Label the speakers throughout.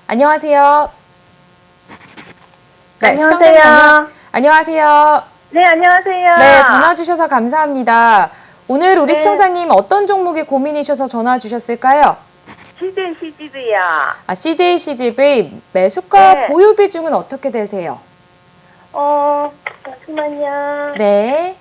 Speaker 1: 안녕하세요. 네,
Speaker 2: 안녕하세요.
Speaker 1: 안녕하세요.
Speaker 2: 네, 안녕하세요.
Speaker 1: 네, 전화 주셔서 감사합니다. 오늘 우리
Speaker 2: 네.
Speaker 1: 시청자님 어떤 종목이 고민이셔서 전화 주셨을까요?
Speaker 2: CJCGV요.
Speaker 1: CJCGV 매수가
Speaker 2: 네.
Speaker 1: 보유 비중은 어떻게 되세요?
Speaker 2: 잠시만요.
Speaker 1: 네.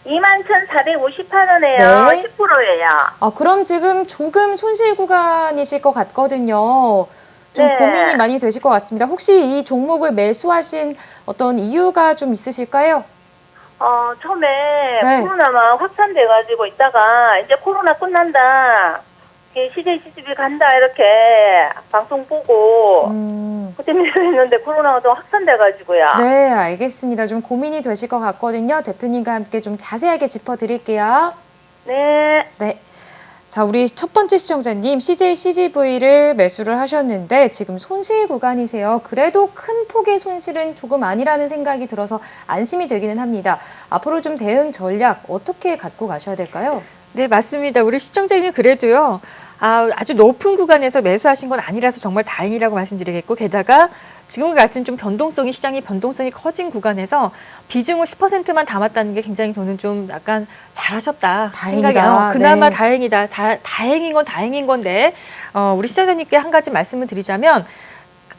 Speaker 2: 21,458원에요.
Speaker 1: 네.
Speaker 2: 10%예요.
Speaker 1: 그럼 지금 조금 손실 구간이실 것 같거든요. 좀
Speaker 2: 네.
Speaker 1: 고민이 많이 되실 것 같습니다. 혹시 이 종목을 매수하신 어떤 이유가 좀 있으실까요?
Speaker 2: 처음에
Speaker 1: 네.
Speaker 2: 코로나가 확산돼가지고 있다가 이제 코로나 끝난다. CJCGV 간다. 이렇게 방송 보고 그때 매수했는데 코로나가 좀 확산돼가지고요.
Speaker 1: 네, 알겠습니다. 좀 고민이 되실 것 같거든요. 대표님과 함께 좀 자세하게 짚어드릴게요.
Speaker 2: 네.
Speaker 1: 네. 자, 우리 첫 번째 시청자님 CJCGV를 매수를 하셨는데 지금 손실 구간이세요. 그래도 큰 폭의 손실은 조금 아니라는 생각이 들어서 안심이 되기는 합니다. 앞으로 좀 대응 전략 어떻게 갖고 가셔야 될까요?
Speaker 3: 네, 맞습니다. 우리 시청자님은 그래도요, 아주 높은 구간에서 매수하신 건 아니라서 정말 다행이라고 말씀드리겠고, 게다가 지금과 같은 좀 시장의 변동성이 커진 구간에서 비중을 10%만 담았다는 게 굉장히 저는 좀 약간 잘하셨다
Speaker 1: 다행이다.
Speaker 3: 생각이에요. 그나마
Speaker 1: 네.
Speaker 3: 다행이다. 다행인 건 다행인 건데, 우리 시청자님께 한 가지 말씀을 드리자면,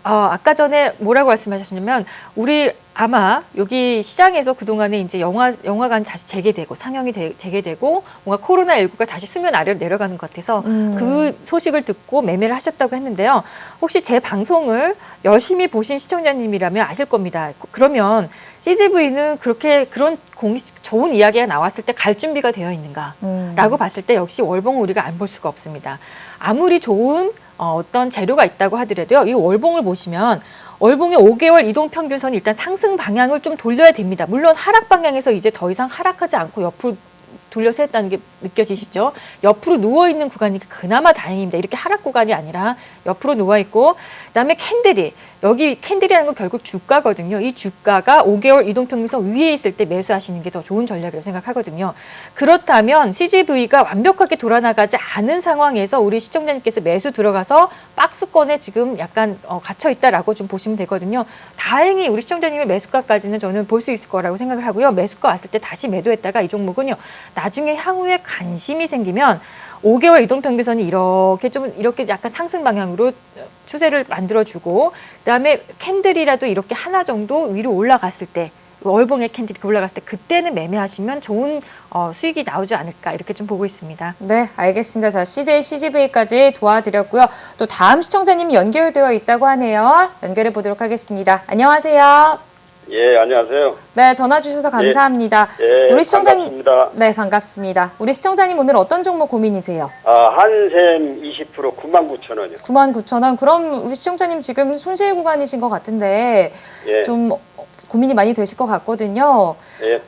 Speaker 3: 아까 전에 뭐라고 말씀하셨냐면, 우리 아마 여기 시장에서 그동안에 이제 영화관 다시 재개되고 상영이 재개되고 뭔가 코로나19가 다시 수면 아래로 내려가는 것 같아서 그 소식을 듣고 매매를 하셨다고 했는데요. 혹시 제 방송을 열심히 보신 시청자님이라면 아실 겁니다. 그러면 CGV는 그런 좋은 이야기가 나왔을 때 갈 준비가 되어 있는가라고 봤을 때 역시 월봉을 우리가 안 볼 수가 없습니다. 아무리 좋은 어떤 재료가 있다고 하더라도요. 이 월봉을 보시면 월봉의 5개월 이동평균선이 일단 상승 방향을 좀 돌려야 됩니다. 물론 하락 방향에서 이제 더 이상 하락하지 않고 옆으로 돌려서 했다는 게 느껴지시죠? 옆으로 누워있는 구간이 그나마 다행입니다. 이렇게 하락 구간이 아니라 옆으로 누워있고 그다음에 여기 캔들이라는 건 결국 주가거든요. 이 주가가 5개월 이동평균선 위에 있을 때 매수하시는 게 더 좋은 전략이라고 생각하거든요. 그렇다면 CGV가 완벽하게 돌아나가지 않은 상황에서 우리 시청자님께서 매수 들어가서 박스권에 지금 약간 갇혀있다라고 좀 보시면 되거든요. 다행히 우리 시청자님의 매수가까지는 저는 볼 수 있을 거라고 생각을 하고요. 매수가 왔을 때 다시 매도했다가 이 종목은요. 나중에 향후에 관심이 생기면 5개월 이동평균선이 이렇게 약간 상승 방향으로 추세를 만들어주고 그다음에 캔들이라도 이렇게 하나 정도 위로 올라갔을 때 월봉의 캔들이 올라갔을 때 그때는 매매하시면 좋은 수익이 나오지 않을까 이렇게 좀 보고 있습니다.
Speaker 1: 네, 알겠습니다. 자, CJCGV까지 도와드렸고요. 또 다음 시청자님이 연결되어 있다고 하네요. 연결해 보도록 하겠습니다. 안녕하세요.
Speaker 4: 예, 안녕하세요.
Speaker 1: 네, 전화 주셔서 감사합니다.
Speaker 4: 예,
Speaker 1: 우리 시청자님,
Speaker 4: 반갑습니다.
Speaker 1: 네, 반갑습니다. 우리 시청자님 오늘 어떤 종목 고민이세요?
Speaker 4: 한샘 20% 99,000원이요.
Speaker 1: 99,000원. 그럼 우리 시청자님 지금 손실 구간이신 것 같은데
Speaker 4: 예.
Speaker 1: 좀 고민이 많이 되실 것 같거든요.
Speaker 4: 예,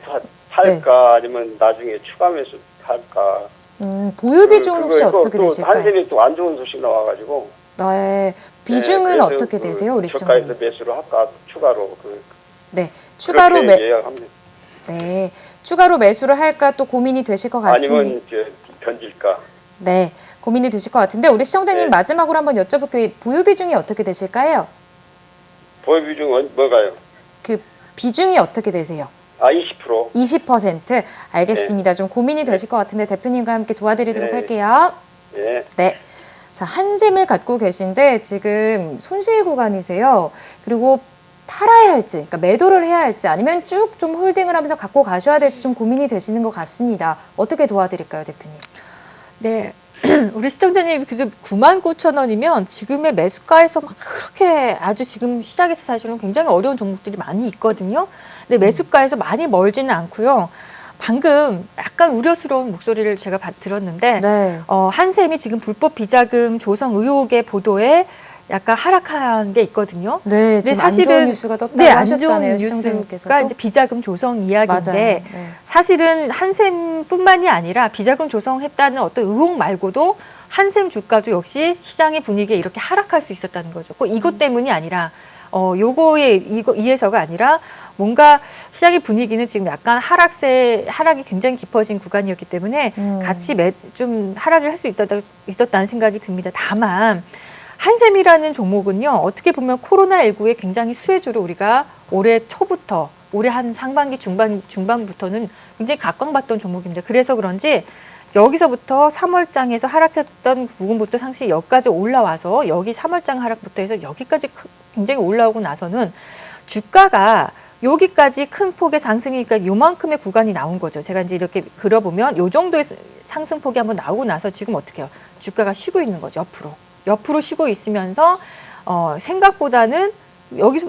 Speaker 4: 팔까 아니면 나중에 추가 매수 할까.
Speaker 1: 보유 비중은 혹시 어떻게
Speaker 4: 또
Speaker 1: 되실까요?
Speaker 4: 한샘이 또 안 좋은 소식 나와가지고.
Speaker 1: 네, 비중은
Speaker 4: 그래서
Speaker 1: 어떻게 되세요, 우리 시청자님?
Speaker 4: 저가에서 매수를 할까 추가로
Speaker 1: 네, 추가로
Speaker 4: 예약합니다.
Speaker 1: 네, 추가로 매수를 할까 또 고민이 되실 것 같습니다.
Speaker 4: 아니면 견딜까.
Speaker 1: 네, 고민이 되실 것 같은데 우리 시청자님
Speaker 4: 네.
Speaker 1: 마지막으로 한번 여쭤볼게요. 보유 비중이 어떻게 되실까요?
Speaker 4: 보유 비중은 뭐가요?
Speaker 1: 그 비중이 어떻게 되세요?
Speaker 4: 20%.
Speaker 1: 20%. 알겠습니다. 좀 고민이 되실 것 같은데 대표님과 함께 도와드리도록
Speaker 4: 네.
Speaker 1: 할게요.
Speaker 4: 예.
Speaker 1: 네. 자, 한샘을 갖고 계신데 지금 손실 구간이세요. 그리고 팔아야 할지, 그러니까 매도를 해야 할지 아니면 쭉 좀 홀딩을 하면서 갖고 가셔야 될지 좀 고민이 되시는 것 같습니다. 어떻게 도와드릴까요, 대표님?
Speaker 3: 네. 우리 시청자님 그래도 99,000원이면 지금의 매수가에서 막 그렇게 아주 지금 시장에서 사실은 굉장히 어려운 종목들이 많이 있거든요. 근데 매수가에서 많이 멀지는 않고요. 방금 약간 우려스러운 목소리를 제가 들었는데
Speaker 1: 네.
Speaker 3: 한샘이 지금 불법 비자금 조성 의혹의 보도에 약간 하락한 게 있거든요.
Speaker 1: 네, 지금
Speaker 3: 사실은
Speaker 1: 안 좋은 뉴스가 떴다고
Speaker 3: 안
Speaker 1: 하셨잖아요,
Speaker 3: 좋은 뉴스가
Speaker 1: 시청자님께서도.
Speaker 3: 이제 비자금 조성 이야기인데
Speaker 1: 맞아요. 네.
Speaker 3: 사실은 한샘뿐만이 아니라 비자금 조성했다는 어떤 의혹 말고도 한샘 주가도 역시 시장의 분위기에 이렇게 하락할 수 있었다는 거죠. 꼭 이것 때문이 아니라 이에서가 아니라 뭔가 시장의 분위기는 지금 약간 하락이 굉장히 깊어진 구간이었기 때문에 같이 좀 하락을 할 수 있었다는 생각이 듭니다. 다만 한샘이라는 종목은요, 어떻게 보면 코로나19의 굉장히 수혜주로 우리가 올해 초부터, 올해 한 상반기 중반부터는 굉장히 각광받던 종목입니다. 그래서 그런지 여기서부터 3월장에서 하락했던 부분부터 상시 여기까지 올라와서 여기 3월장 하락부터 해서 여기까지 굉장히 올라오고 나서는 주가가 여기까지 큰 폭의 상승이니까 요만큼의 구간이 나온 거죠. 제가 이제 이렇게 그려보면 요 정도의 상승폭이 한번 나오고 나서 지금 어떻게 해요? 주가가 쉬고 있는 거죠. 옆으로 쉬고 있으면서 생각보다는 여기서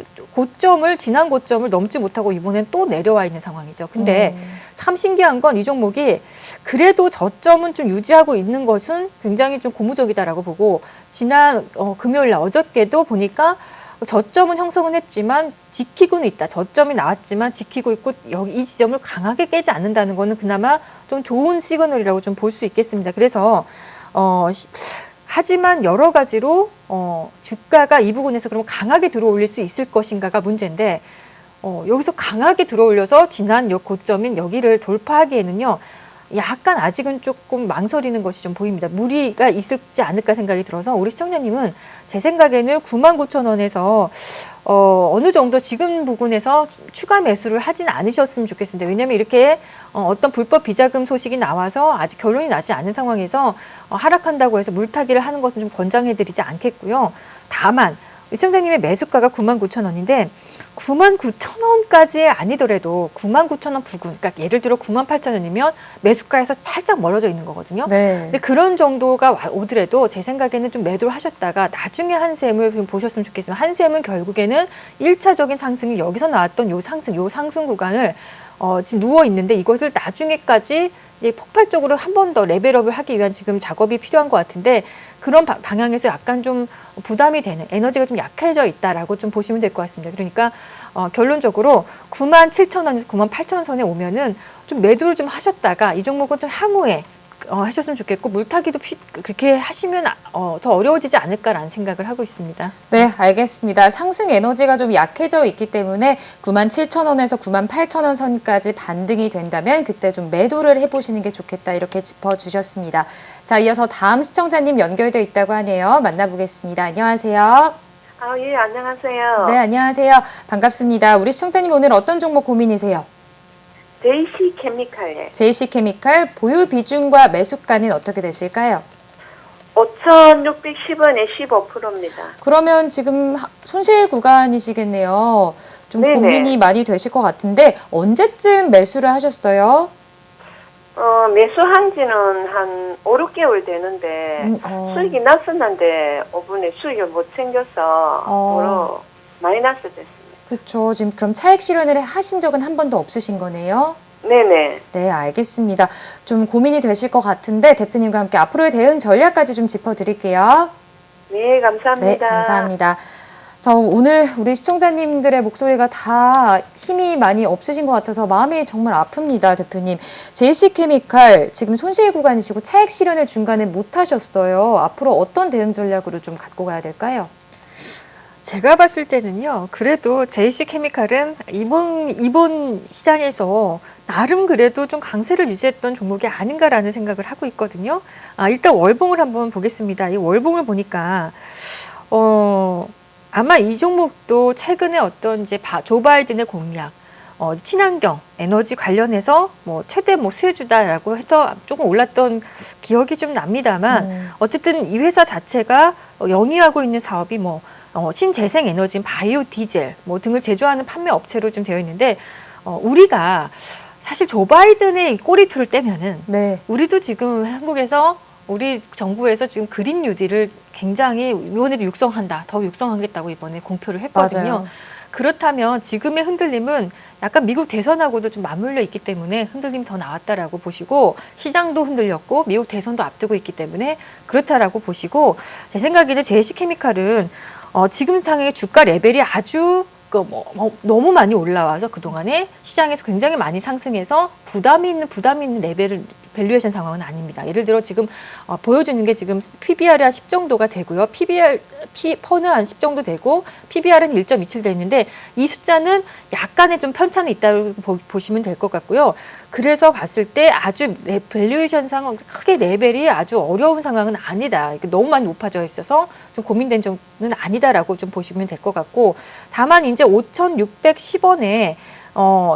Speaker 3: 지난 고점을 넘지 못하고 이번엔 또 내려와 있는 상황이죠. 근데 참 신기한 건 이 종목이 그래도 저점은 좀 유지하고 있는 것은 굉장히 좀 고무적이다라고 보고 지난 금요일 날 어저께도 보니까 저점은 형성은 했지만 지키고는 있다. 저점이 나왔지만 지키고 있고 여기 이 지점을 강하게 깨지 않는다는 거는 그나마 좀 좋은 시그널이라고 좀 볼 수 있겠습니다. 그래서 하지만 여러 가지로 주가가 이 부분에서 그럼 강하게 들어올릴 수 있을 것인가가 문제인데 여기서 강하게 들어올려서 지난 고점인 여기를 돌파하기에는요. 약간 아직은 조금 망설이는 것이 좀 보입니다. 무리가 있을지 않을까 생각이 들어서 우리 시청자님은 제 생각에는 99,000원에서 어느 정도 지금 부분에서 추가 매수를 하진 않으셨으면 좋겠습니다. 왜냐하면 이렇게 어떤 불법 비자금 소식이 나와서 아직 결론이 나지 않은 상황에서 하락한다고 해서 물타기를 하는 것은 좀 권장해드리지 않겠고요. 다만 시청자님의 매수가가 99,000원인데 99,000원까지 아니더라도 99,000원 부근, 그러니까 예를 들어 98,000원이면 매수가에서 살짝 멀어져 있는 거거든요.
Speaker 1: 네.
Speaker 3: 근데 그런 정도가 오더라도 제 생각에는 좀 매도를 하셨다가 나중에 한샘을 좀 보셨으면 좋겠습니다. 한샘은 결국에는 1차적인 상승이 여기서 나왔던 요 상승 구간을 지금 누워 있는데 이것을 나중에까지 폭발적으로 한 번 더 레벨업을 하기 위한 지금 작업이 필요한 것 같은데 그런 방향에서 약간 좀 부담이 되는 에너지가 좀 약해져 있다라고 좀 보시면 될 것 같습니다. 그러니까 결론적으로 97,000원에서 98,000원선에 오면은 좀 매도를 좀 하셨다가 이 종목은 좀 향후에 하셨으면 좋겠고 물타기도 그렇게 하시면 더 어려워지지 않을까라는 생각을 하고 있습니다.
Speaker 1: 네, 알겠습니다. 상승 에너지가 좀 약해져 있기 때문에 97,000원에서 98,000원 선까지 반등이 된다면 그때 좀 매도를 해보시는 게 좋겠다 이렇게 짚어주셨습니다. 자, 이어서 다음 시청자님 연결돼 있다고 하네요. 만나보겠습니다. 안녕하세요.
Speaker 2: 예, 안녕하세요.
Speaker 1: 네, 안녕하세요. 반갑습니다. 우리 시청자님 오늘 어떤 종목 고민이세요?
Speaker 2: JC 케미칼
Speaker 1: JC케미칼 보유 비중과 매수가는 어떻게 되실까요?
Speaker 2: 5,610원에 15%입니다.
Speaker 1: 그러면 지금 손실 구간이시겠네요. 좀
Speaker 2: 네네.
Speaker 1: 고민이 많이 되실 것 같은데 언제쯤 매수를 하셨어요?
Speaker 2: 매수한 지는 한 5, 6개월 되는데 수익이 났었는데 이번에 수익을 못 챙겨서 마이너스 됐습니다.
Speaker 1: 그렇죠. 지금 그럼 차익 실현을 하신 적은 한 번도 없으신 거네요?
Speaker 2: 네네.
Speaker 1: 네, 알겠습니다. 좀 고민이 되실 것 같은데 대표님과 함께 앞으로의 대응 전략까지 좀 짚어드릴게요.
Speaker 2: 네, 감사합니다.
Speaker 1: 네, 감사합니다. 오늘 우리 시청자님들의 목소리가 다 힘이 많이 없으신 것 같아서 마음이 정말 아픕니다, 대표님. JC케미칼 지금 손실 구간이시고 차익 실현을 중간에 못 하셨어요. 앞으로 어떤 대응 전략으로 좀 갖고 가야 될까요?
Speaker 3: 제가 봤을 때는요, 그래도 JC케미칼은 이번 시장에서 나름 그래도 좀 강세를 유지했던 종목이 아닌가라는 생각을 하고 있거든요. 일단 월봉을 한번 보겠습니다. 이 월봉을 보니까, 아마 이 종목도 최근에 어떤 이제 조 바이든의 공약, 친환경, 에너지 관련해서 최대 수혜주다라고 해서 조금 올랐던 기억이 좀 납니다만, 어쨌든 이 회사 자체가 영위하고 있는 사업이 신재생 에너지인 바이오 디젤 등을 제조하는 판매 업체로 좀 되어 있는데 우리가 사실 조 바이든의 꼬리표를 떼면은
Speaker 1: 네.
Speaker 3: 우리도 지금 한국에서 우리 정부에서 지금 그린 뉴딜을 굉장히 이번에도 더 육성하겠다고 이번에 공표를 했거든요.
Speaker 1: 맞아요.
Speaker 3: 그렇다면 지금의 흔들림은 약간 미국 대선하고도 좀 맞물려 있기 때문에 흔들림이 더 나왔다라고 보시고 시장도 흔들렸고 미국 대선도 앞두고 있기 때문에 그렇다라고 보시고 제 생각에는 JC케미칼은 지금 상의 주가 레벨이 아주 너무 많이 올라와서 그동안에 시장에서 굉장히 많이 상승해서 부담이 있는 레벨을 밸류에이션 상황은 아닙니다. 예를 들어 지금 보여주는 게 지금 PBR이 한 10 정도가 되고요. 퍼는 한 10 정도 되고 PBR은 1.27 돼 있는데 이 숫자는 약간의 좀 편차는 있다고 보시면 될 것 같고요. 그래서 봤을 때 아주 밸류에이션 상황 크게 레벨이 아주 어려운 상황은 아니다. 너무 많이 높아져 있어서 좀 고민된 정도는 아니다라고 좀 보시면 될 것 같고 다만 이제 5,610원에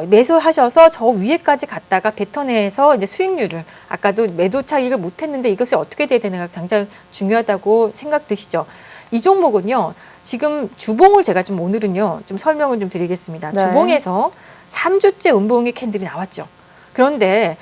Speaker 3: 매수하셔서 저 위에까지 갔다가 뱉어내서 이제 수익률을 아까도 매도 차익을 못했는데 이것이 어떻게 돼야 되는가 굉장히 중요하다고 생각 드시죠. 이 종목은요. 지금 주봉을 제가 좀 오늘은요. 좀 설명을 좀 드리겠습니다.
Speaker 1: 네.
Speaker 3: 주봉에서 3주째 음봉의 캔들이 나왔죠. 그런데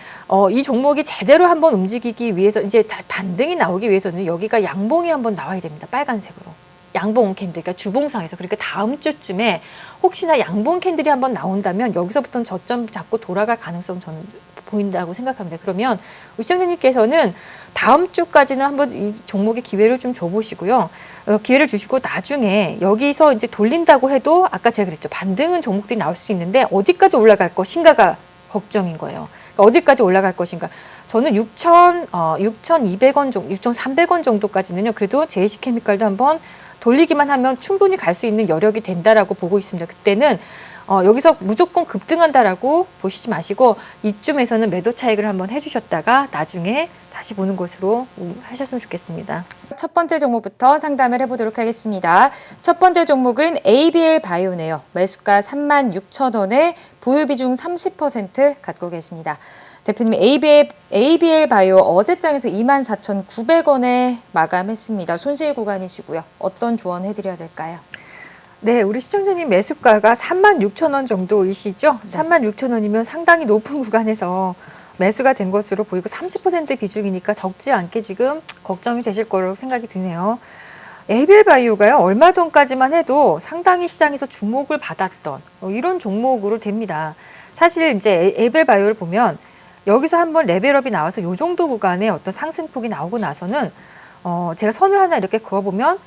Speaker 3: 이 종목이 제대로 한번 움직이기 위해서 이제 반등이 나오기 위해서는 여기가 양봉이 한번 나와야 됩니다. 빨간색으로. 양봉 캔들, 그러니까 주봉상에서. 그러니까 다음 주쯤에 혹시나 양봉 캔들이 한번 나온다면 여기서부터는 저점 잡고 돌아갈 가능성 저는 보인다고 생각합니다. 그러면 우리 시청자님께서는 다음 주까지는 한번 이 종목의 기회를 좀 줘보시고요. 기회를 주시고 나중에 여기서 이제 돌린다고 해도 아까 제가 그랬죠. 반등은 종목들이 나올 수 있는데 어디까지 올라갈 것인가가 걱정인 거예요. 그러니까 어디까지 올라갈 것인가. 저는 6,200원 정도, 6,300원 정도까지는요. 그래도 제이시케미칼도 한번 돌리기만 하면 충분히 갈 수 있는 여력이 된다라고 보고 있습니다. 그때는 여기서 무조건 급등한다라고 보시지 마시고 이쯤에서는 매도 차익을 한번 해주셨다가 나중에 다시 보는 것으로 하셨으면 좋겠습니다.
Speaker 1: 첫 번째 종목부터 상담을 해보도록 하겠습니다. 첫 번째 종목은 ABL 바이오네요. 매수가 36,000원에 보유 비중 30% 갖고 계십니다. 대표님 ABL 바이오 어제장에서 24,900원에 마감했습니다. 손실 구간이시고요. 어떤 조언 해드려야 될까요?
Speaker 3: 네, 우리 시청자님 매수가가 36,000원 정도이시죠? 네. 36,000원이면 상당히 높은 구간에서 매수가 된 것으로 보이고 30% 비중이니까 적지 않게 지금 걱정이 되실 거라고 생각이 드네요. ABL 바이오가요, 얼마 전까지만 해도 상당히 시장에서 주목을 받았던 이런 종목으로 됩니다. 사실 이제 ABL 바이오를 보면 여기서 한번 레벨업이 나와서 이 정도 구간에 어떤 상승폭이 나오고 나서는 제가 선을 하나 이렇게 그어보면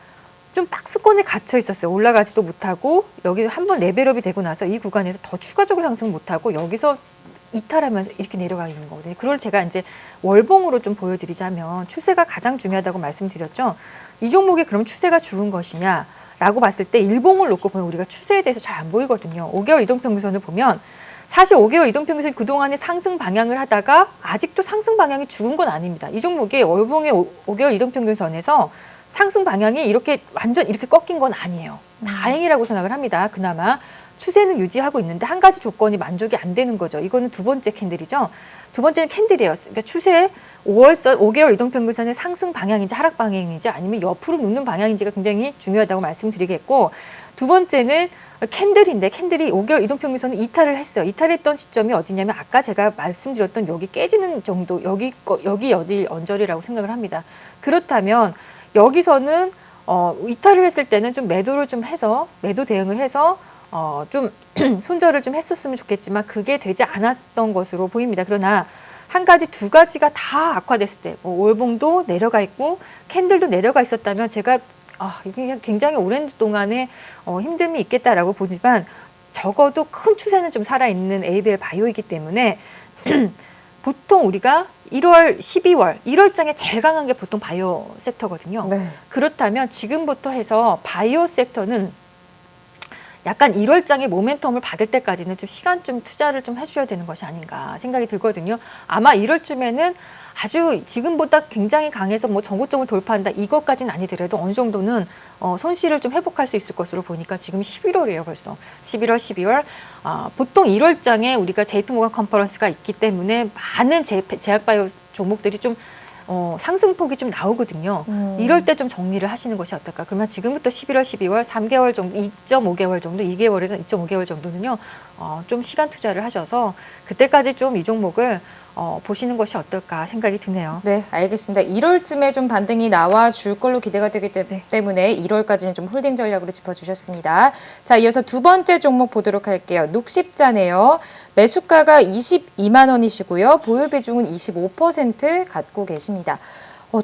Speaker 3: 좀 박스권에 갇혀 있었어요. 올라가지도 못하고 여기 한번 레벨업이 되고 나서 이 구간에서 더 추가적으로 상승 못하고 여기서 이탈하면서 이렇게 내려가 있는 거거든요. 그걸 제가 이제 월봉으로 좀 보여드리자면 추세가 가장 중요하다고 말씀드렸죠. 이 종목이 그럼 추세가 좋은 것이냐라고 봤을 때 일봉을 놓고 보면 우리가 추세에 대해서 잘 안 보이거든요. 5개월 이동평균선을 보면 사실 5개월 이동평균선 그동안에 상승 방향을 하다가 아직도 상승 방향이 죽은 건 아닙니다. 이 종목이 월봉의 5개월 이동평균선에서 상승 방향이 이렇게 완전 이렇게 꺾인 건 아니에요. 다행이라고 생각을 합니다. 그나마 추세는 유지하고 있는데 한 가지 조건이 만족이 안 되는 거죠. 이거는 두 번째 캔들이죠. 두 번째는 캔들이에요. 그러니까 추세 5개월 이동평균선의 상승 방향인지 하락 방향인지 아니면 옆으로 눕는 방향인지가 굉장히 중요하다고 말씀드리겠고 두 번째는 캔들인데 캔들이 5개월 이동평균선은 이탈을 했어요. 이탈했던 시점이 어디냐면 아까 제가 말씀드렸던 여기 깨지는 정도 여기 어디 언저리라고 생각을 합니다. 그렇다면 여기서는 이탈을 했을 때는 좀 매도를 좀 해서 매도 대응을 해서 좀 손절을 좀 했었으면 좋겠지만 그게 되지 않았던 것으로 보입니다. 그러나 한 가지 두 가지가 다 악화됐을 때 월봉도 내려가 있고 캔들도 내려가 있었다면 제가 이게 굉장히 오랜 동안에 힘듦이 있겠다라고 보지만 적어도 큰 추세는 좀 살아있는 ABL 바이오이기 때문에 보통 우리가 1월, 12월, 1월장에 제일 강한 게 보통 바이오 섹터거든요.
Speaker 1: 네.
Speaker 3: 그렇다면 지금부터 해서 바이오 섹터는 약간 1월장의 모멘텀을 받을 때까지는 좀 시간 좀 투자를 좀 해주셔야 되는 것이 아닌가 생각이 들거든요. 아마 1월쯤에는 아주 지금보다 굉장히 강해서 뭐 전고점을 돌파한다 이것까지는 아니더라도 어느 정도는 손실을 좀 회복할 수 있을 것으로 보니까 지금 11월이에요 벌써 11월, 12월 보통 1월장에 우리가 JP모건 컨퍼런스가 있기 때문에 많은 제약바이오 종목들이 좀 상승폭이 좀 나오거든요. 이럴 때 좀 정리를 하시는 것이 어떨까. 그러면 지금부터 11월, 12월 3개월 정도, 2.5개월 정도, 2개월에서 2.5개월 정도는요. 좀 시간 투자를 하셔서 그때까지 좀 이 종목을 보시는 것이 어떨까 생각이 드네요.
Speaker 1: 네, 알겠습니다. 1월쯤에 좀 반등이 나와 줄 걸로 기대가 되기 때문에 1월까지는 좀 홀딩 전략으로 짚어주셨습니다. 자, 이어서 두 번째 종목 보도록 할게요. 녹십자네요. 매수가가 22만 원이시고요. 보유 비중은 25% 갖고 계십니다.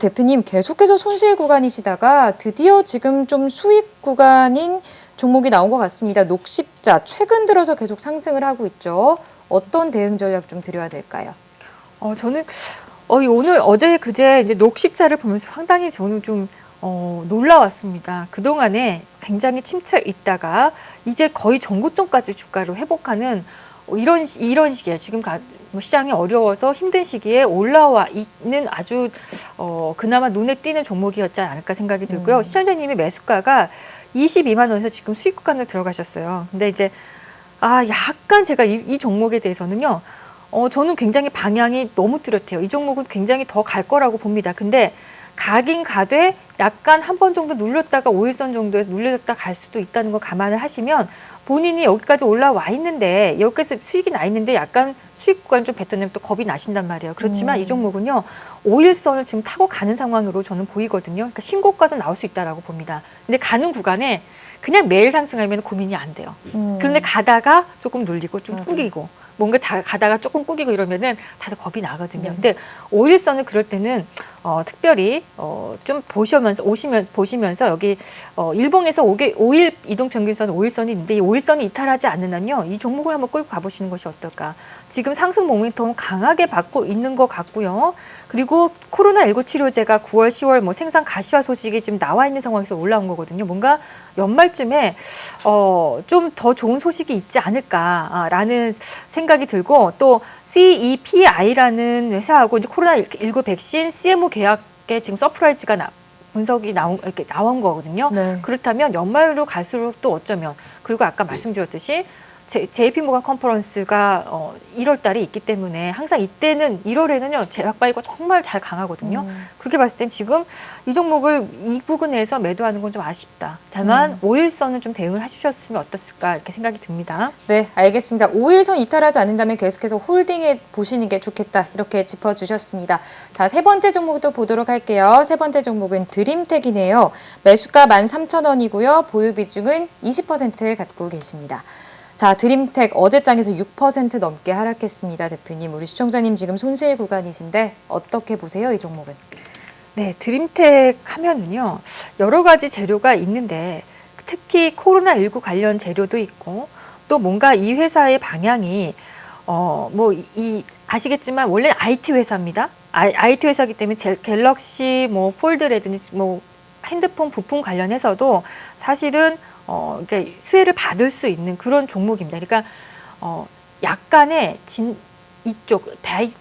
Speaker 1: 대표님 계속해서 손실 구간이시다가 드디어 지금 좀 수익 구간인 종목이 나온 것 같습니다. 녹십자 최근 들어서 계속 상승을 하고 있죠. 어떤 대응 전략 좀 드려야 될까요?
Speaker 3: 저는 오늘 어제 그제 이제 녹십자를 보면서 상당히 저는 좀 놀라웠습니다. 그동안에 굉장히 침체 있다가 이제 거의 전고점까지 주가를 회복하는 이런 시기에 지금 시장이 어려워서 힘든 시기에 올라와 있는 아주 그나마 눈에 띄는 종목이었지 않을까 생각이 들고요. 시청자님이 매수가가 22만 원에서 지금 수익 구간을 들어가셨어요. 근데 이제 약간 제가 이 종목에 대해서는요. 저는 굉장히 방향이 너무 뚜렷해요. 이 종목은 굉장히 더 갈 거라고 봅니다. 근데 가긴 가되 약간 한 번 정도 눌렸다가 5일선 정도에서 눌렸다 갈 수도 있다는 거 감안을 하시면 본인이 여기까지 올라와 있는데 여기까지 수익이 나 있는데 약간 수익 구간 좀 뱉어내면 또 겁이 나신단 말이에요. 그렇지만 이 종목은요. 5일선을 지금 타고 가는 상황으로 저는 보이거든요. 그러니까 신고가도 나올 수 있다라고 봅니다. 근데 가는 구간에 그냥 매일 상승하면 고민이 안 돼요. 그런데 가다가 조금 눌리고 좀 꾸기고 뭔가 가다가 조금 꾸기고 이러면은 다들 겁이 나거든요. 근데 5일선을 그럴 때는 특별히 좀 보시면서 여기 일봉에서 5일 이동평균선 5일선이 있는데 이 5일선이 이탈하지 않는 한요. 이 종목을 한번 끌고 가보시는 것이 어떨까. 지금 상승 모멘텀 강하게 받고 있는 것 같고요. 그리고 코로나19 치료제가 9월, 10월 뭐 생산 가시화 소식이 지금 나와 있는 상황에서 올라온 거거든요. 뭔가 연말쯤에 좀 더 좋은 소식이 있지 않을까라는 생각이 들고 또 CEPI라는 회사하고 이제 코로나19 백신 CMO 계약에 지금 서프라이즈가 분석이 이렇게 나온 거거든요. 네. 그렇다면 연말로 갈수록 또 어쩌면 그리고 아까 말씀드렸듯이 JP모간 컨퍼런스가 1월 달에 있기 때문에 항상 이때는 1월에는요. 제약바이오가 정말 잘 강하거든요. 그렇게 봤을 땐 지금 이 종목을 이 부근에서 매도하는 건 좀 아쉽다. 다만 5일선은 좀 대응을 해주셨으면 어떻을까 이렇게 생각이 듭니다.
Speaker 1: 네, 알겠습니다. 5일선 이탈하지 않는다면 계속해서 홀딩해 보시는 게 좋겠다. 이렇게 짚어주셨습니다. 자, 세 번째 종목도 보도록 할게요. 세 번째 종목은 드림텍이네요. 매수가 13,000원이고요. 보유 비중은 20% 갖고 계십니다. 자, 드림텍 어제장에서 6% 넘게 하락했습니다. 대표님, 우리 시청자님 지금 손실 구간이신데 어떻게 보세요, 이 종목은?
Speaker 3: 네, 드림텍 하면은요. 여러 가지 재료가 있는데 특히 코로나19 관련 재료도 있고 또 뭔가 이 회사의 방향이 아시겠지만 원래 IT 회사입니다. IT 회사이기 때문에 갤럭시 폴드라든지 핸드폰 부품 관련해서도 사실은 그러니까 수혜를 받을 수 있는 그런 종목입니다. 그러니까 약간의 이쪽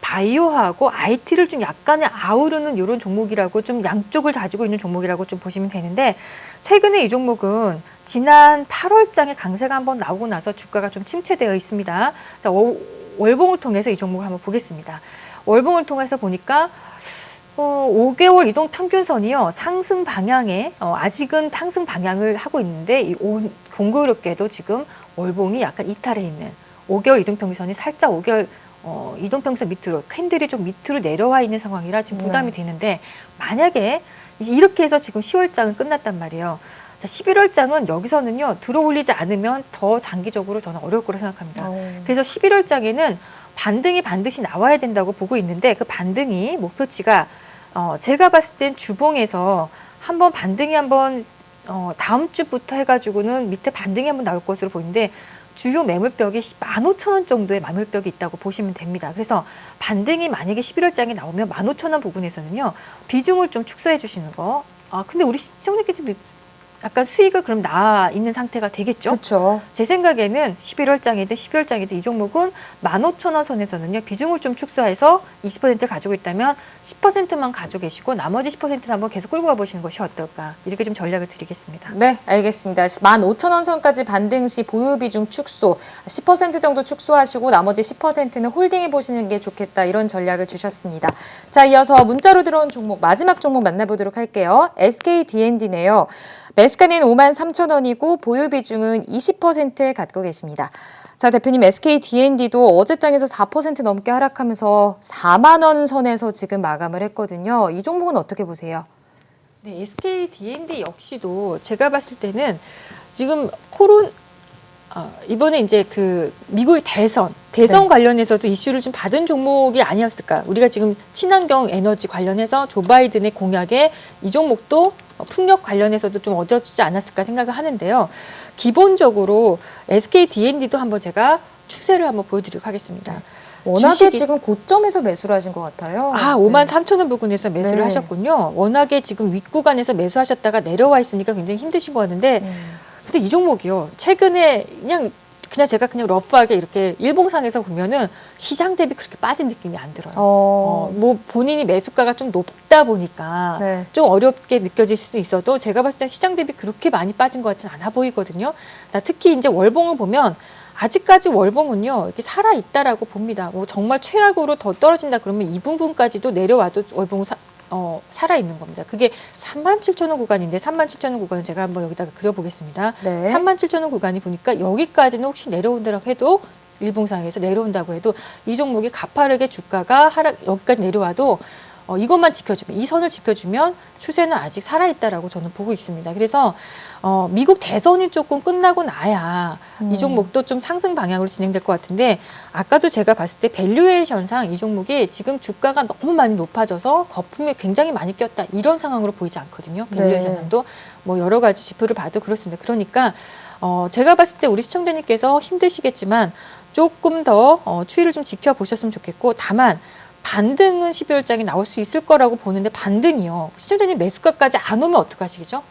Speaker 3: 바이오하고 IT를 좀 약간의 아우르는 이런 종목이라고 좀 양쪽을 가지고 있는 종목이라고 좀 보시면 되는데 최근에 이 종목은 지난 8월장에 강세가 한번 나오고 나서 주가가 좀 침체되어 있습니다. 자, 월봉을 통해서 이 종목을 한번 보겠습니다. 월봉을 통해서 보니까 5개월 이동 평균선이요. 상승 방향에 아직은 상승 방향을 하고 있는데 공교롭게도 지금 월봉이 약간 이탈해 있는 5개월 이동 평균선이 살짝 5개월 이동 평균선 밑으로 캔들이 좀 밑으로 내려와 있는 상황이라 지금 부담이 되는데 만약에 이렇게 해서 지금 10월장은 끝났단 말이에요. 자, 11월장은 여기서는요. 들어올리지 않으면 더 장기적으로 저는 어려울 거라 생각합니다. 그래서 11월장에는 반등이 반드시 나와야 된다고 보고 있는데 그 반등이 목표치가 제가 봤을 땐 주봉에서 한번 반등이 한번 다음 주부터 해가지고는 밑에 반등이 한번 나올 것으로 보이는데 주요 매물벽이 15,000원 정도의 매물벽이 있다고 보시면 됩니다. 그래서 반등이 만약에 11월장에 나오면 15,000원 부분에서는요. 비중을 좀 축소해 주시는 거. 근데 우리 시청자님께서 약간 수익을 그럼 나 있는 상태가 되겠죠?
Speaker 1: 그렇죠.
Speaker 3: 제 생각에는 11월장이든 12월장이든 이 종목은 15,000원 선에서는요. 비중을 좀 축소해서 20% 가지고 있다면 10%만 가지고 계시고 나머지 10%는 한번 계속 끌고 가보시는 것이 어떨까. 이렇게 좀 전략을 드리겠습니다.
Speaker 1: 네, 알겠습니다. 15,000원 선까지 반등 시 보유 비중 축소 10% 정도 축소하시고 나머지 10%는 홀딩해 보시는 게 좋겠다. 이런 전략을 주셨습니다. 자, 이어서 문자로 들어온 종목 마지막 종목 만나보도록 할게요. SKD&D네요. 매수가는 53,000원이고 보유 비중은 20% 갖고 계십니다. 자, 대표님 SKD&D도 어제장에서 4% 넘게 하락하면서 4만 원 선에서 지금 마감을 했거든요. 이 종목은 어떻게 보세요?
Speaker 3: 네, SKD&D 역시도 제가 봤을 때는 지금 이번에 이제 그 미국 대선 네. 관련해서도 이슈를 좀 받은 종목이 아니었을까. 우리가 지금 친환경 에너지 관련해서 조 바이든의 공약에 이 종목도 풍력 관련해서도 좀 얻어지지 않았을까 생각을 하는데요. 기본적으로 SKD&D도 한번 제가 추세를 한번 보여드리도록 하겠습니다.
Speaker 1: 워낙에 지금 고점에서 매수를 하신 것 같아요.
Speaker 3: 아, 53,000원 부근에서 매수를
Speaker 1: 네.
Speaker 3: 하셨군요. 워낙에 지금 윗구간에서 매수하셨다가 내려와 있으니까 굉장히 힘드신 것 같은데 근데 이 종목이요. 최근에 그냥 제가 그냥 러프하게 이렇게 일봉상에서 보면은 시장 대비 그렇게 빠진 느낌이 안 들어요. 뭐 본인이 매수가가 좀 높다 보니까
Speaker 1: 네.
Speaker 3: 좀 어렵게 느껴질 수도 있어도 제가 봤을 땐 시장 대비 그렇게 많이 빠진 것 같지는 않아 보이거든요. 특히 이제 월봉을 보면 아직까지 월봉은요, 이렇게 살아있다라고 봅니다. 뭐 정말 최악으로 더 떨어진다 그러면 이 부분까지도 내려와도 월봉은 살아있는 겁니다. 그게 37,000원 구간인데 37,000원 구간을 제가 한번 여기다가 그려보겠습니다.
Speaker 1: 네.
Speaker 3: 37,000원 구간이 보니까 여기까지는 혹시 내려온다고 해도 일봉상에서 내려온다고 해도 이 종목이 가파르게 주가가 여기까지 내려와도 이것만 지켜주면, 이 선을 지켜주면 추세는 아직 살아있다라고 저는 보고 있습니다. 그래서 미국 대선이 조금 끝나고 나야 이 종목도 좀 상승 방향으로 진행될 것 같은데 아까도 제가 봤을 때 밸류에이션상 이 종목이 지금 주가가 너무 많이 높아져서 거품이 굉장히 많이 꼈다 이런 상황으로 보이지 않거든요. 밸류에이션상도 뭐 여러 가지 지표를 봐도 그렇습니다. 그러니까 제가 봤을 때 우리 시청자님께서 힘드시겠지만 조금 더 추이를 좀 지켜보셨으면 좋겠고 다만 반등은 12월장에 나올 수 있을 거라고 보는데 반등이요. 시청자님 매수가까지 안 오면 어떡하시겠죠?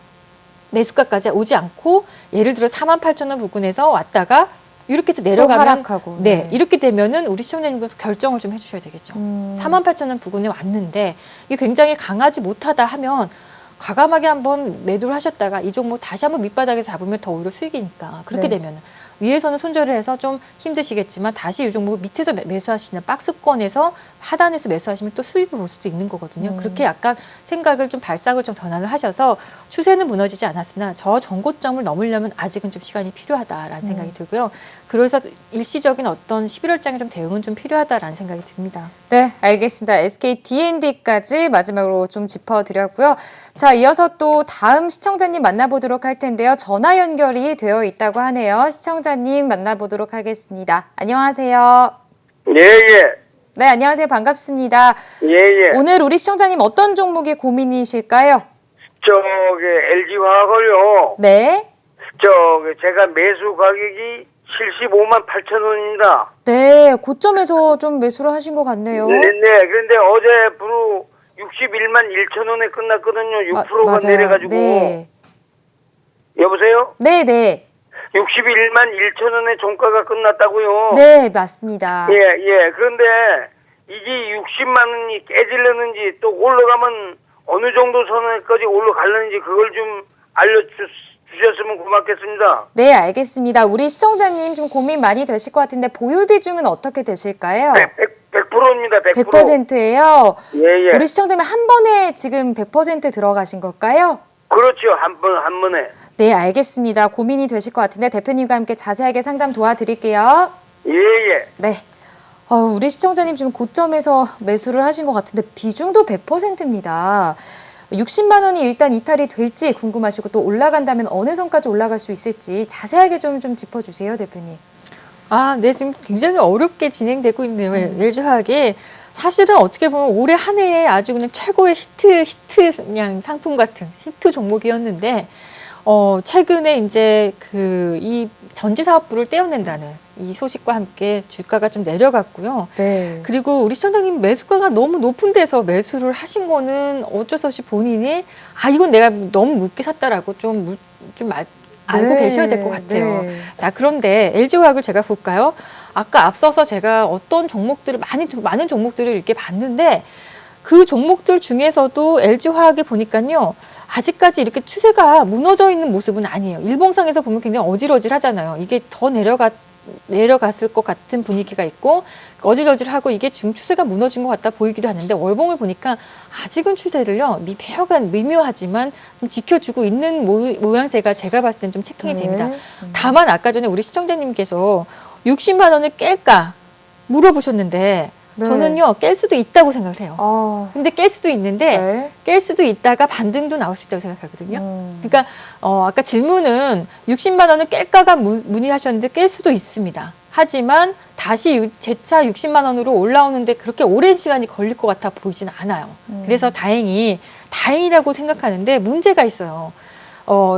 Speaker 3: 매수가까지 오지 않고 예를 들어 48,000원 부근에서 왔다가 이렇게 해서 내려가면
Speaker 1: 하락하고.
Speaker 3: 네, 이렇게 되면은 우리 시청자님께서 결정을 좀 해주셔야 되겠죠. 48,000원 부근에 왔는데 이게 굉장히 강하지 못하다 하면 과감하게 한번 매도를 하셨다가 이 종목 다시 한번 밑바닥에서 잡으면 더 오히려 수익이니까 그렇게
Speaker 1: 네.
Speaker 3: 되면 위에서는 손절을 해서 좀 힘드시겠지만 다시 이 종목 밑에서 매수하시는 박스권에서 하단에서 매수하시면 또 수익을 볼 수도 있는 거거든요. 그렇게 약간 생각을 좀 발상을 좀 전환을 하셔서 추세는 무너지지 않았으나 저 전고점을 넘으려면 아직은 좀 시간이 필요하다라는 생각이 들고요. 그래서 일시적인 어떤 11월장의 좀 대응은 좀 필요하다라는 생각이 듭니다.
Speaker 1: 네, 알겠습니다. SK D&D까지 마지막으로 좀 짚어드렸고요. 자, 이어서 또 다음 시청자님 만나보도록 할 텐데요. 전화 연결이 되어 있다고 하네요. 시청자님 만나보도록 하겠습니다. 안녕하세요.
Speaker 4: 예예.
Speaker 1: 네, 안녕하세요. 반갑습니다.
Speaker 4: 예예.
Speaker 1: 오늘 우리 시청자님 어떤 종목이 고민이실까요?
Speaker 4: 저기 LG화학을요.
Speaker 1: 네.
Speaker 4: 제가 매수 가격이 75만 8천 원입니다.
Speaker 1: 네, 고점에서 좀 매수를 하신 것 같네요.
Speaker 4: 네. 그런데 어제 부로 61만 1천 원에 끝났거든요. 6%가
Speaker 1: 맞아요.
Speaker 4: 내려가지고.
Speaker 1: 네.
Speaker 4: 여보세요?
Speaker 1: 네, 네.
Speaker 4: 61만 1천 원에 종가가 끝났다고요.
Speaker 1: 네, 맞습니다.
Speaker 4: 예. 그런데 이게 60만 원이 깨질려는지 또 올라가면 어느 정도 선에까지 올라갈는지 그걸 좀 알려주셨으면 고맙겠습니다.
Speaker 1: 네, 알겠습니다. 우리 시청자님 좀 고민 많이 되실 것 같은데 보유 비중은 어떻게 되실까요?
Speaker 4: 100%입니다. 100%.
Speaker 1: 100%예요.
Speaker 4: 예.
Speaker 1: 우리 시청자님 한 번에 지금 100% 들어가신 걸까요?
Speaker 4: 그렇죠. 한 번에.
Speaker 1: 네, 알겠습니다. 고민이 되실 것 같은데 대표님과 함께 자세하게 상담 도와드릴게요.
Speaker 4: 예.
Speaker 1: 네. 우리 시청자님 지금 고점에서 매수를 하신 것 같은데 비중도 100%입니다. 60만 원이 일단 이탈이 될지 궁금하시고 또 올라간다면 어느 선까지 올라갈 수 있을지 자세하게 좀 짚어주세요, 대표님.
Speaker 3: 네, 지금 굉장히 어렵게 진행되고 있네요. LG화학이 사실은 어떻게 보면 올해 한 해에 아주 그냥 최고의 히트 그냥 상품 같은 히트 종목이었는데 최근에 이제 이 전지 사업부를 떼어낸다는 이 소식과 함께 주가가 좀 내려갔고요.
Speaker 1: 네.
Speaker 3: 그리고 우리 시청자님 매수가가 너무 높은 데서 매수를 하신 거는 어쩔 수 없이 본인이 이건 내가 너무 높게 샀다라고 알고 계셔야 될 것 같아요.
Speaker 1: 네.
Speaker 3: 자, 그런데 LG화학을 제가 볼까요? 아까 앞서서 제가 어떤 종목들을 많은 종목들을 이렇게 봤는데 그 종목들 중에서도 LG화학에 보니까요. 아직까지 이렇게 추세가 무너져 있는 모습은 아니에요. 일봉상에서 보면 굉장히 어질어질하잖아요. 이게 더 내려갔을 것 같은 분위기가 있고 어질어질하고 이게 지금 추세가 무너진 것 같다 보이기도 하는데 월봉을 보니까 아직은 추세를요. 미묘하지만 좀 지켜주고 있는 모양새가 제가 봤을 땐 좀 체킹이 됩니다. 다만 아까 전에 우리 시청자님께서 60만 원을 깰까 물어보셨는데
Speaker 1: 네.
Speaker 3: 저는요 깰 수도 있다고 생각을 해요. 근데 깰 수도 있는데
Speaker 1: 네.
Speaker 3: 깰 수도 있다가 반등도 나올 수 있다고 생각하거든요. 그러니까 아까 질문은 60만 원을 깰까가 문의하셨는데 깰 수도 있습니다. 하지만 다시 재차 60만 원으로 올라오는데 그렇게 오랜 시간이 걸릴 것 같아 보이진 않아요. 그래서 다행이라고 생각하는데 문제가 있어요.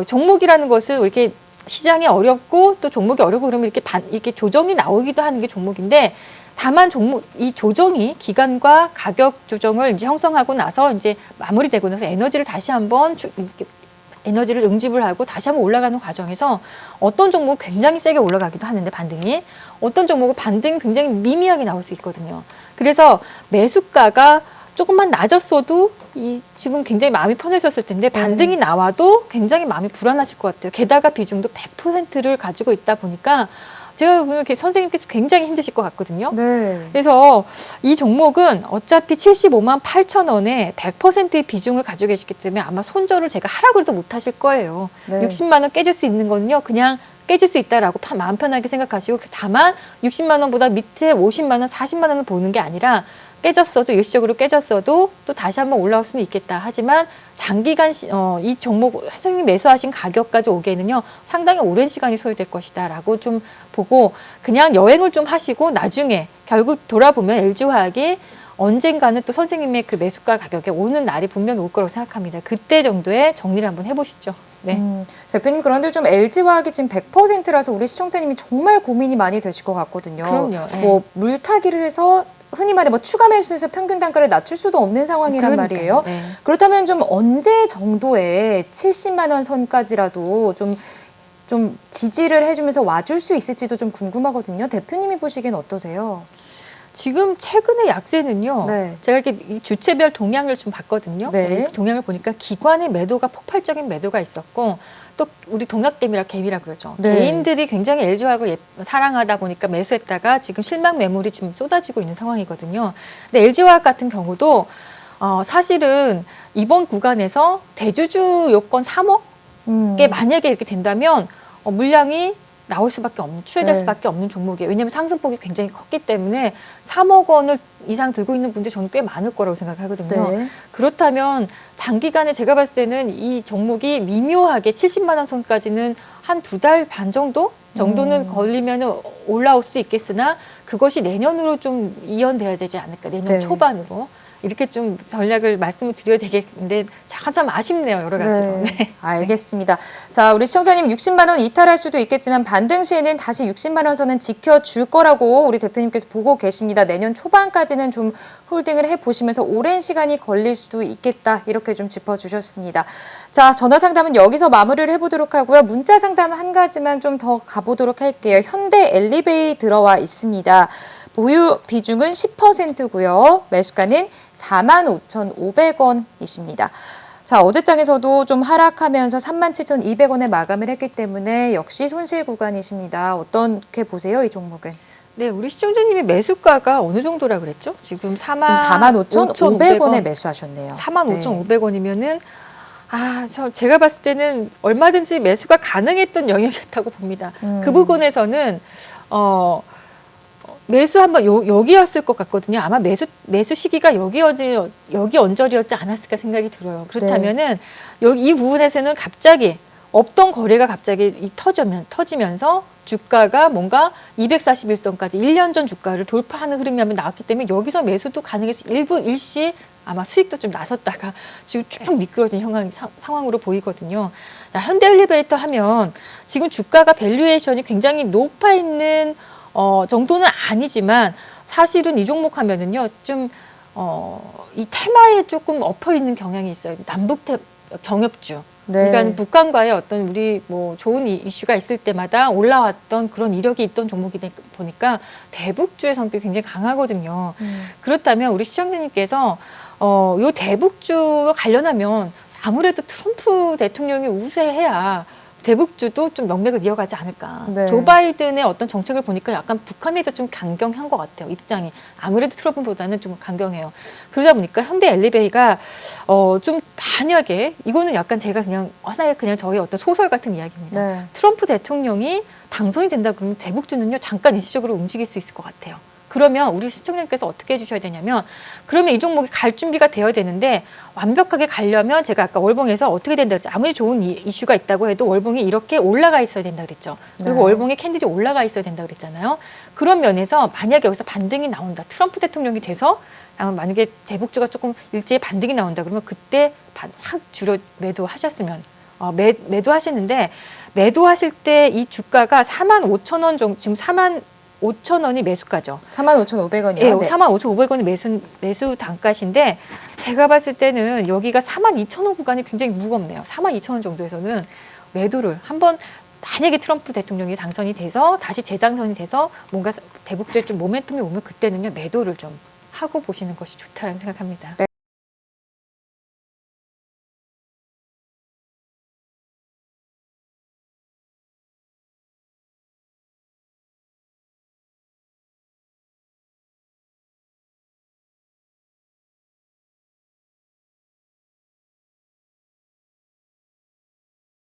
Speaker 3: 종목이라는 것은 이렇게 시장이 어렵고 또 종목이 어렵고 그러면 이렇게 조정이 나오기도 하는 게 종목인데 다만 이 조정이 기간과 가격 조정을 이제 형성하고 나서 이제 마무리되고 나서 에너지를 다시 한번 에너지를 응집을 하고 다시 한번 올라가는 과정에서 어떤 종목은 굉장히 세게 올라가기도 하는데 반등이 어떤 종목은 반등이 굉장히 미미하게 나올 수 있거든요. 그래서 매수가가 조금만 낮았어도 지금 굉장히 마음이 편해졌을 텐데 반등이 나와도 굉장히 마음이 불안하실 것 같아요. 게다가 비중도 100%를 가지고 있다 보니까 제가 보면 선생님께서 굉장히 힘드실 것 같거든요.
Speaker 1: 네.
Speaker 3: 그래서 이 종목은 어차피 75만 8천 원에 100%의 비중을 가지고 계시기 때문에 아마 손절을 제가 하라고 해도 못 하실 거예요.
Speaker 1: 네.
Speaker 3: 60만 원 깨질 수 있는 거는요. 그냥 깨질 수 있다라고 마음 편하게 생각하시고 다만 60만 원보다 밑에 50만 원, 40만 원을 보는 게 아니라 깨졌어도 일시적으로 깨졌어도 또 다시 한번 올라올 수는 있겠다. 하지만 장기간 이 종목 선생님이 매수하신 가격까지 오기에는요 상당히 오랜 시간이 소요될 것이다라고 좀 보고 그냥 여행을 좀 하시고 나중에 결국 돌아보면 LG화학이 언젠가는 또 선생님의 그 매수가 가격에 오는 날이 분명히 올 거라고 생각합니다. 그때 정도의 정리를 한번 해보시죠. 네.
Speaker 1: 대표님 그런데 좀 LG화학이 지금 100%라서 우리 시청자님이 정말 고민이 많이 되실 것 같거든요.
Speaker 3: 그럼요. 네.
Speaker 1: 뭐 물타기를 해서 흔히 말해 뭐 추가 매수해서 평균 단가를 낮출 수도 없는 상황이란 말이에요.
Speaker 3: 네.
Speaker 1: 그렇다면 좀 언제 정도에 70만 원 선까지라도 좀 지지를 해주면서 와줄 수 있을지도 좀 궁금하거든요. 대표님이 보시기엔 어떠세요?
Speaker 3: 지금 최근의 약세는요.
Speaker 1: 네.
Speaker 3: 제가 이렇게 이 주체별 동향을 좀 봤거든요.
Speaker 1: 네.
Speaker 3: 동향을 보니까 기관의 매도가 폭발적인 매도가 있었고 또 우리 동학개미라 그러죠.
Speaker 1: 네.
Speaker 3: 개인들이 굉장히 LG화학을 사랑하다 보니까 매수했다가 지금 실망 매물이 지금 쏟아지고 있는 상황이거든요. 근데 LG화학 같은 경우도 사실은 이번 구간에서 대주주 요건 3억에 만약에 이렇게 된다면 물량이 나올 수밖에 없는, 출회될
Speaker 1: 네.
Speaker 3: 수밖에 없는 종목이에요. 왜냐하면 상승폭이 굉장히 컸기 때문에 3억 원을 이상 들고 있는 분들이 저는 꽤 많을 거라고 생각하거든요.
Speaker 1: 네.
Speaker 3: 그렇다면 장기간에 제가 봤을 때는 이 종목이 미묘하게 70만 원 선까지는 한 2달 반 정도는 걸리면 올라올 수 있겠으나 그것이 내년으로 좀 이연돼야 되지 않을까. 내년
Speaker 1: 네.
Speaker 3: 초반으로. 이렇게 좀 전략을 말씀을 드려야 되겠는데 참 아쉽네요. 여러 가지로.
Speaker 1: 네. 알겠습니다. 자, 우리 시청자님 60만 원 이탈할 수도 있겠지만 반등 시에는 다시 60만 원 선은 지켜줄 거라고 우리 대표님께서 보고 계십니다. 내년 초반까지는 좀 홀딩을 해보시면서 오랜 시간이 걸릴 수도 있겠다. 이렇게 좀 짚어주셨습니다. 자, 전화 상담은 여기서 마무리를 해보도록 하고요. 문자 상담 한 가지만 좀 더 가보도록 할게요. 현대 엘리베이 들어와 있습니다. 보유 비중은 10%고요. 매수가는 45,500원이십니다. 자, 어제장에서도 좀 하락하면서 37,200원에 마감을 했기 때문에 역시 손실 구간이십니다. 어떻게 보세요, 이 종목은?
Speaker 3: 네, 우리 시청자님이 매수가가 어느 정도라 그랬죠? 지금
Speaker 1: 45,500원에 매수하셨네요.
Speaker 3: 45,500원이면은 제가 봤을 때는 얼마든지 매수가 가능했던 영역이었다고 봅니다. 그 부분에서는 매수 한번 여기였을 것 같거든요. 아마 매수 시기가 여기 언저리였지 않았을까 생각이 들어요. 그렇다면은 이 부분에서는 갑자기 없던 거래가 갑자기 터지면서 주가가 뭔가 241선까지 1년 전 주가를 돌파하는 흐름이 한번 나왔기 때문에 여기서 매수도 가능해서 일시 아마 수익도 좀 나섰다가 지금 쭉 미끄러진 상황으로 보이거든요. 현대엘리베이터 하면 지금 주가가 밸류에이션이 굉장히 높아 있는 정도는 아니지만 사실은 이 종목 하면은요 이 테마에 조금 엎어 있는 경향이 있어요. 남북 경협주.
Speaker 1: 네.
Speaker 3: 그러니까 북한과의 어떤 우리 좋은 이슈가 있을 때마다 올라왔던 그런 이력이 있던 종목이 보니까 대북주의 성격이 굉장히 강하거든요. 그렇다면 우리 시청자님께서 요 대북주 관련하면 아무래도 트럼프 대통령이 우세해야 대북주도 좀 명맥을 이어가지 않을까.
Speaker 1: 네.
Speaker 3: 조 바이든의 어떤 정책을 보니까 약간 북한에서 좀 강경한 것 같아요. 입장이. 아무래도 트럼프보다는 좀 강경해요. 그러다 보니까 현대 엘리베이가 좀 만약에 이거는 약간 제가 그냥 하나의 그냥 저희 어떤 소설 같은 이야기입니다.
Speaker 1: 네.
Speaker 3: 트럼프 대통령이 당선이 된다 그러면 대북주는요 잠깐 일시적으로 움직일 수 있을 것 같아요. 그러면 우리 시청자님께서 어떻게 해주셔야 되냐면 그러면 이 종목이 갈 준비가 되어야 되는데 완벽하게 가려면 제가 아까 월봉에서 어떻게 된다 그랬죠. 아무리 좋은 이슈가 있다고 해도 월봉이 이렇게 올라가 있어야 된다 그랬죠. 그리고
Speaker 1: 네.
Speaker 3: 월봉에 캔들이 올라가 있어야 된다 그랬잖아요. 그런 면에서 만약에 여기서 반등이 나온다. 트럼프 대통령이 돼서 만약에 대북주가 조금 일제히 반등이 나온다. 그러면 그때 확 줄여 매도하셨으면 매도하시는데 매도하실 때 이 주가가 45,000원 정도 지금 5,000원이 매수가죠.
Speaker 1: 45,500원이요.
Speaker 3: 예, 45,500원이 매수 단가신데 제가 봤을 때는 여기가 42,000원 구간이 굉장히 무겁네요. 42,000원 정도에서는 매도를 한번 만약에 트럼프 대통령이 당선이 돼서 다시 재당선이 돼서 뭔가 대북제 좀 모멘텀이 오면 그때는요 매도를 좀 하고 보시는 것이 좋다는 생각합니다.
Speaker 1: 네.